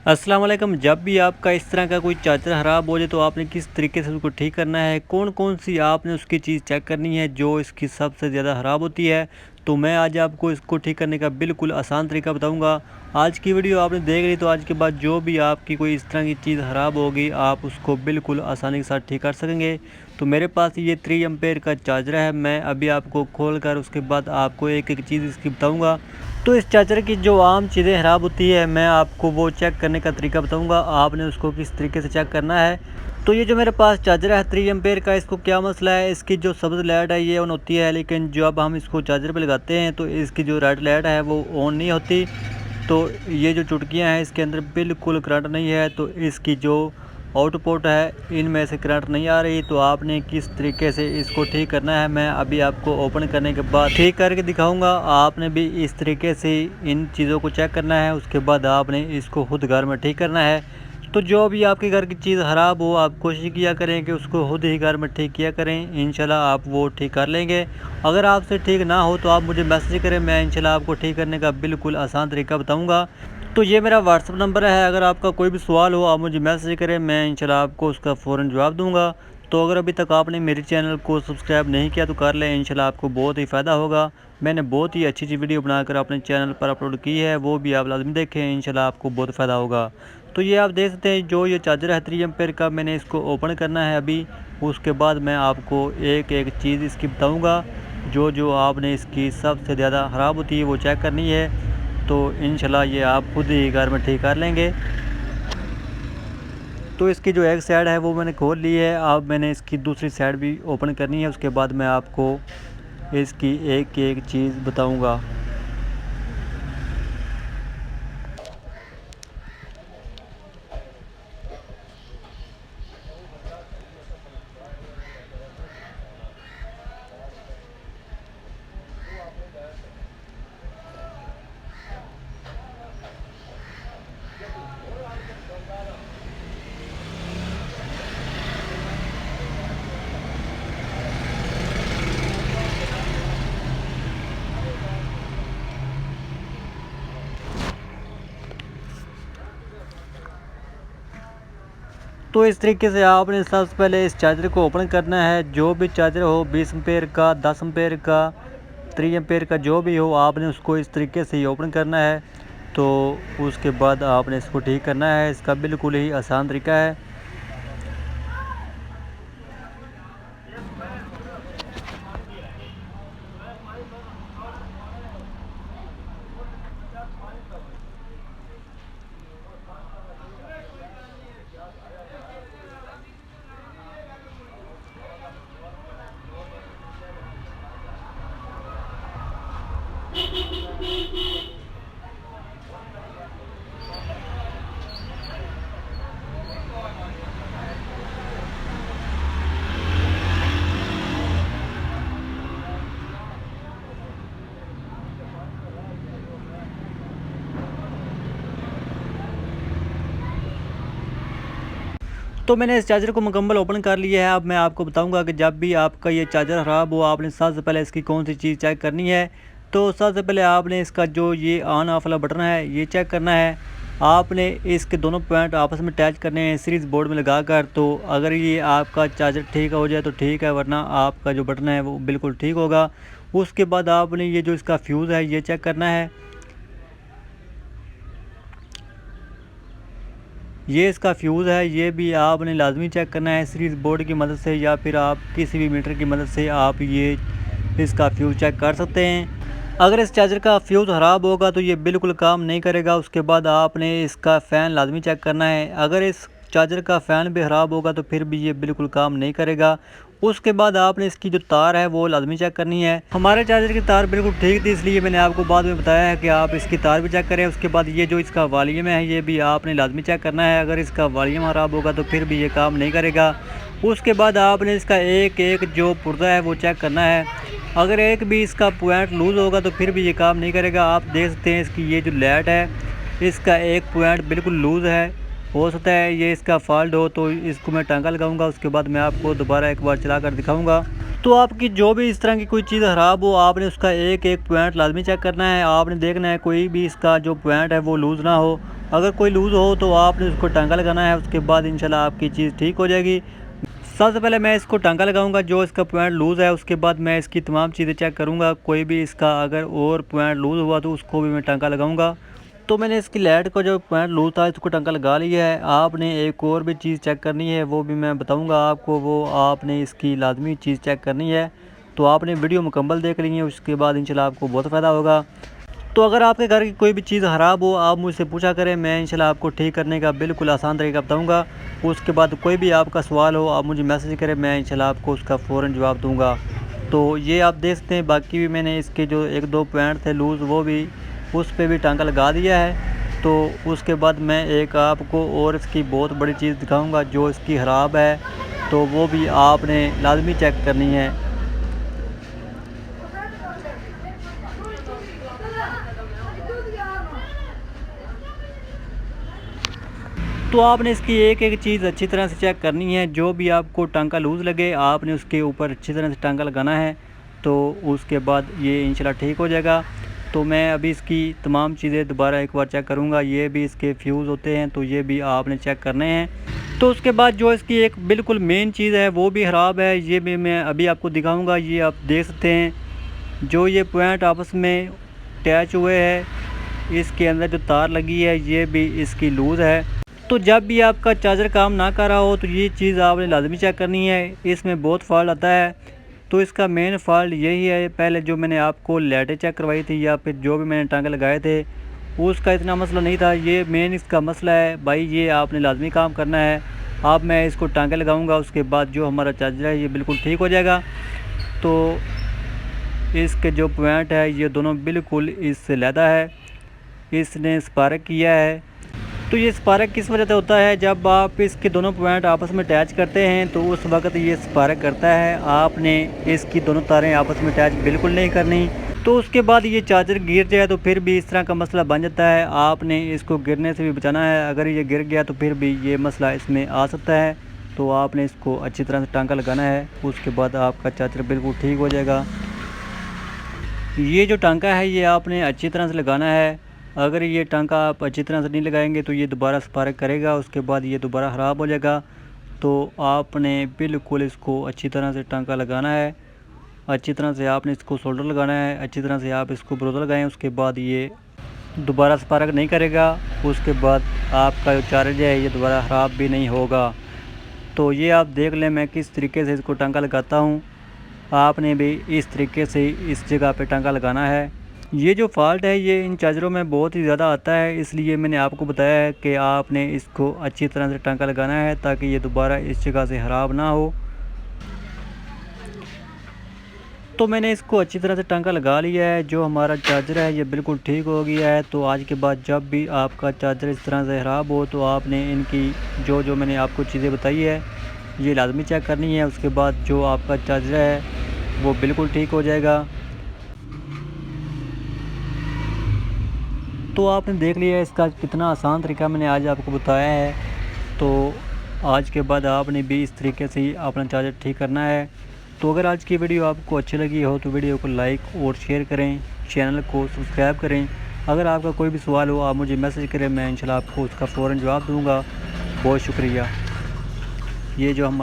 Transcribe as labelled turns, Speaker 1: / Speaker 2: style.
Speaker 1: अस्सलाम वालेकुम। जब भी आपका इस तरह का कोई चार्जर ख़राब हो जाए तो आपने किस तरीके से उसको ठीक करना है, कौन कौन सी आपने उसकी चीज़ चेक करनी है जो इसकी सबसे ज़्यादा ख़राब होती है। तो मैं आज आपको इसको ठीक करने का बिल्कुल आसान तरीका बताऊंगा। आज की वीडियो आपने देख ली तो आज के बाद जो भी आपकी कोई इस तरह की चीज़ ख़राब होगी आप उसको बिल्कुल आसानी के साथ ठीक कर सकेंगे। तो मेरे पास ये 3 एम्पेयर का चार्जर है। मैं अभी आपको खोल कर उसके बाद आपको एक एक चीज़ इसकी बताऊँगा। तो इस चार्जर की जो आम चीज़ें ख़राब होती है मैं आपको वो चेक करने का तरीका बताऊंगा, आपने उसको किस तरीके से चेक करना है। तो ये जो मेरे पास चार्जर है 3 एम्पेयर का, इसको क्या मसला है, इसकी जो सब्ज़ लाइट है ये ऑन होती है, लेकिन जब हम इसको चार्जर पे लगाते हैं तो इसकी जो रेड लाइट है वो ऑन नहीं होती। तो ये जो चुटकियाँ हैं इसके अंदर बिल्कुल करंट नहीं है, तो इसकी जो आउटपुट है इनमें से करंट नहीं आ रही। तो आपने किस तरीके से इसको ठीक करना है मैं अभी आपको ओपन करने के बाद ठीक करके दिखाऊंगा। आपने भी इस तरीके से इन चीज़ों को चेक करना है, उसके बाद आपने इसको खुद घर में ठीक करना है। तो जो भी आपके घर की चीज़ ख़राब हो आप कोशिश किया करें कि उसको खुद ही घर में ठीक किया करें, इंशाल्लाह आप वो ठीक कर लेंगे। अगर आपसे ठीक ना हो तो आप मुझे मैसेज करें, मैं इंशाल्लाह आपको ठीक करने का बिल्कुल आसान तरीका बताऊँगा। तो ये मेरा व्हाट्सअप नंबर है, अगर आपका कोई भी सवाल हो आप मुझे मैसेज करें, मैं इंशाल्लाह आपको उसका फ़ौरन जवाब दूंगा। तो अगर अभी तक आपने मेरे चैनल को सब्सक्राइब नहीं किया तो कर लें, इंशाल्लाह आपको बहुत ही फ़ायदा होगा। मैंने बहुत ही अच्छी वीडियो बनाकर अपने चैनल पर अपलोड की है, वो भी आप लाजमी देखें, इंशाल्लाह आपको बहुत फ़ायदा होगा। तो ये आप देख सकते हैं जो ये चार्जर है 3 एम्पेयर का, मैंने इसको ओपन करना है अभी। उसके बाद मैं आपको एक एक चीज़ इसकी बताऊँगा, जो जो आपने इसकी सबसे ज़्यादा ख़राब होती है वो चेक करनी है। तो इंशाल्लाह ये आप खुद ही घर में ठीक कर लेंगे। तो इसकी जो एक साइड है वो मैंने खोल ली है, अब मैंने इसकी दूसरी साइड भी ओपन करनी है, उसके बाद मैं आपको इसकी एक एक चीज़ बताऊंगा। तो इस तरीके से आपने सबसे पहले इस चार्जर को ओपन करना है। जो भी चार्जर हो 20 एम्पेयर का, 10 एम्पेयर का, 3 एम्पेयर का, जो भी हो आपने उसको इस तरीके से ही ओपन करना है। तो उसके बाद आपने इसको ठीक करना है, इसका बिल्कुल ही आसान तरीका है। तो मैंने इस चार्जर को मुकम्मल ओपन कर लिया है। अब मैं आपको बताऊंगा कि जब भी आपका ये चार्जर ख़राब हो आपने सबसे पहले इसकी कौन सी चीज़ चेक करनी है। तो सबसे पहले आपने इसका जो ये ऑन ऑफ वाला बटन है ये चेक करना है। आपने इसके दोनों पॉइंट आपस में अटैच करने हैं सीरीज़ बोर्ड में लगा कर। तो अगर ये आपका चार्जर ठीक हो जाए तो ठीक है, वरना आपका जो बटन है वो बिल्कुल ठीक होगा। उसके बाद आपने ये जो इसका फ्यूज़ है ये चेक करना है। ये इसका फ्यूज़ है, ये भी आपने लाजमी चेक करना है सीरीज़ बोर्ड की मदद से, या फिर आप किसी भी मीटर की मदद से आप ये इसका फ्यूज़ चेक कर सकते हैं। अगर इस चार्जर का फ्यूज़ ख़राब होगा तो ये बिल्कुल काम नहीं करेगा। उसके बाद आपने इसका फ़ैन लाजमी चेक करना है। अगर इस चार्जर का फ़ैन भी ख़राब होगा तो फिर भी ये बिल्कुल काम नहीं करेगा। उसके बाद आपने इसकी जो तार है वो लाजमी चेक करनी है। हमारे चार्जर की तार बिल्कुल ठीक थी, इसलिए मैंने आपको बाद में बताया है कि आप इसकी तार भी चेक करें। उसके बाद ये जो इसका वॉल्यूम है ये भी आपने लाजमी चेक करना है। अगर इसका वॉल्यूम ख़राब होगा तो फिर भी ये काम नहीं करेगा। उसके बाद आपने इसका एक एक जो पुर्जा है वो चेक करना है। अगर एक भी इसका पॉइंट लूज़ होगा तो फिर भी ये काम नहीं करेगा। आप देख सकते हैं इसकी ये जो लाइट है इसका एक पॉइंट बिल्कुल लूज़ है, हो सकता है ये इसका फ़ॉल्ट हो, तो इसको मैं टांका लगाऊंगा, उसके बाद मैं आपको दोबारा एक बार चला कर दिखाऊंगा। तो आपकी जो भी इस तरह की कोई चीज़ ख़राब हो, आपने उसका एक एक पॉइंट लाजमी चेक करना है। आपने देखना है कोई भी इसका जो पॉइंट है वो लूज़ ना हो। अगर कोई लूज़ हो तो आपने उसको टांका लगाना है, उसके बाद इंशाल्लाह आपकी चीज़ ठीक हो जाएगी। सबसे पहले मैं इसको टांका लगाऊंगा जो इसका पॉइंट लूज़ है, उसके बाद मैं इसकी तमाम चीज़ें चेक करूंगा। कोई भी इसका अगर और पॉइंट लूज़ हुआ तो उसको भी मैं टांका लगाऊंगा। तो मैंने इसकी लाइट को जो पॉइंट लूज़ था इसको टांका लगा लिया है। आपने एक और भी चीज़ चेक करनी है, वो भी मैं बताऊंगा आपको। वो आपने इसकी लाजमी चीज़ चेक करनी है, तो आपने वीडियो मुकम्मल देख ली है, उसके बाद इंशाल्लाह आपको बहुत फ़ायदा होगा। तो अगर आपके घर की कोई भी चीज़ ख़राब हो, आप मुझसे पूछा करें, मैं इंशाल्लाह आपको ठीक करने का बिल्कुल आसान तरीका बताऊंगा। उसके बाद कोई भी आपका सवाल हो, आप मुझे मैसेज करें, मैं इंशाल्लाह आपको उसका फ़ौरन जवाब दूंगा। तो ये आप देख सकते हैं, बाकी भी मैंने इसके जो एक दो पॉइंट थे लूज़, वो भी उस पर भी टांका लगा दिया है। तो उसके बाद मैं एक आपको और इसकी बहुत बड़ी चीज़ दिखाऊँगा जो इसकी ख़राब है, तो वो भी आपने लाजमी चेक करनी है। तो आपने इसकी एक एक चीज़ अच्छी तरह से चेक करनी है। जो भी आपको टांका लूज़ लगे, आपने उसके ऊपर अच्छी तरह से टांका लगाना है, तो उसके बाद ये इंशाल्लाह ठीक हो जाएगा। तो मैं अभी इसकी तमाम चीज़ें दोबारा एक बार चेक करूँगा। ये भी इसके फ्यूज़ होते हैं, तो ये भी आपने चेक करने हैं। तो उसके बाद जो इसकी एक बिल्कुल मेन चीज़ है वो भी ख़राब है, ये भी मैं अभी आपको दिखाऊँगा। ये आप देख सकते हैं, जो ये पॉइंट आपस में अटैच हुए हैं, इसके अंदर जो तार लगी है ये भी इसकी लूज़ है। तो जब भी आपका चार्जर काम ना कर रहा हो तो ये चीज़ आपने लाजमी चेक करनी है। इसमें बहुत फ़ॉल्ट आता है, तो इसका मेन फ़ॉल्ट यही है। पहले जो मैंने आपको लाइटें चेक करवाई थी या फिर जो भी मैंने टांके लगाए थे, उसका इतना मसला नहीं था। ये मेन इसका मसला है भाई, ये आपने लाजमी काम करना है। अब मैं इसको टांके लगाऊंगा, उसके बाद जो हमारा चार्जर है ये बिल्कुल ठीक हो जाएगा। तो इसके जो पॉइंट है ये दोनों बिल्कुल इससे अलहदा है, इसने स्पार्क किया है। तो ये स्पार्क किस वजह से होता है, जब आप इसके दोनों पॉइंट आपस में अटैच करते हैं तो उस वक्त ये स्पार्क करता है। आपने इसकी दोनों तारें आपस में अटैच बिल्कुल नहीं करनी, तो उसके बाद ये चार्जर गिर जाए तो फिर भी इस तरह का मसला बन जाता है। आपने इसको गिरने से भी बचाना है। अगर ये गिर गया तो फिर भी ये मसला इसमें आ सकता है। तो आपने इसको अच्छी तरह से टांका लगाना है, उसके बाद आपका चार्जर बिल्कुल ठीक हो जाएगा। ये जो टांका है ये आपने अच्छी तरह से लगाना है। अगर ये टांका आप अच्छी तरह से नहीं लगाएंगे तो ये दोबारा स्पार्क करेगा, उसके बाद ये दोबारा ख़राब हो जाएगा। तो आपने बिल्कुल इसको अच्छी तरह से टांका लगाना है, अच्छी तरह से आपने इसको सोल्डर लगाना है, अच्छी तरह से आप इसको ब्रोदर लगाएं, उसके बाद ये दोबारा स्पार्क नहीं करेगा। उसके बाद आपका जो चार्जर है ये दोबारा ख़राब भी नहीं होगा। तो ये आप देख लें मैं किस तरीके से इसको टांका लगाता हूँ। आपने भी इस तरीके से इस जगह पे टांका लगाना है। ये जो फ़ॉल्ट है ये इन चार्जरों में बहुत ही ज़्यादा आता है, इसलिए मैंने आपको बताया है कि आपने इसको अच्छी तरह से टांका लगाना है ताकि ये दोबारा इस जगह से ख़राब ना हो। तो मैंने इसको अच्छी तरह से टांका लगा लिया है। जो हमारा चार्जर है ये बिल्कुल ठीक हो गया है। तो आज के बाद जब भी आपका चार्जर इस तरह से ख़राब हो तो आपने इनकी जो मैंने आपको चीज़ें बताई है ये लाजमी चेक करनी है। उसके बाद जो आपका चार्जर है वो बिल्कुल ठीक हो जाएगा। तो आपने देख लिया इसका कितना आसान तरीका मैंने आज आपको बताया है। तो आज के बाद आपने भी इस तरीके से ही अपना चार्जर ठीक करना है। तो अगर आज की वीडियो आपको अच्छी लगी हो तो वीडियो को लाइक और शेयर करें, चैनल को सब्सक्राइब करें। अगर आपका कोई भी सवाल हो आप मुझे मैसेज करें, मैं इंशाल्लाह आपको उसका फ़ौरन जवाब दूँगा। बहुत शुक्रिया। ये जो हम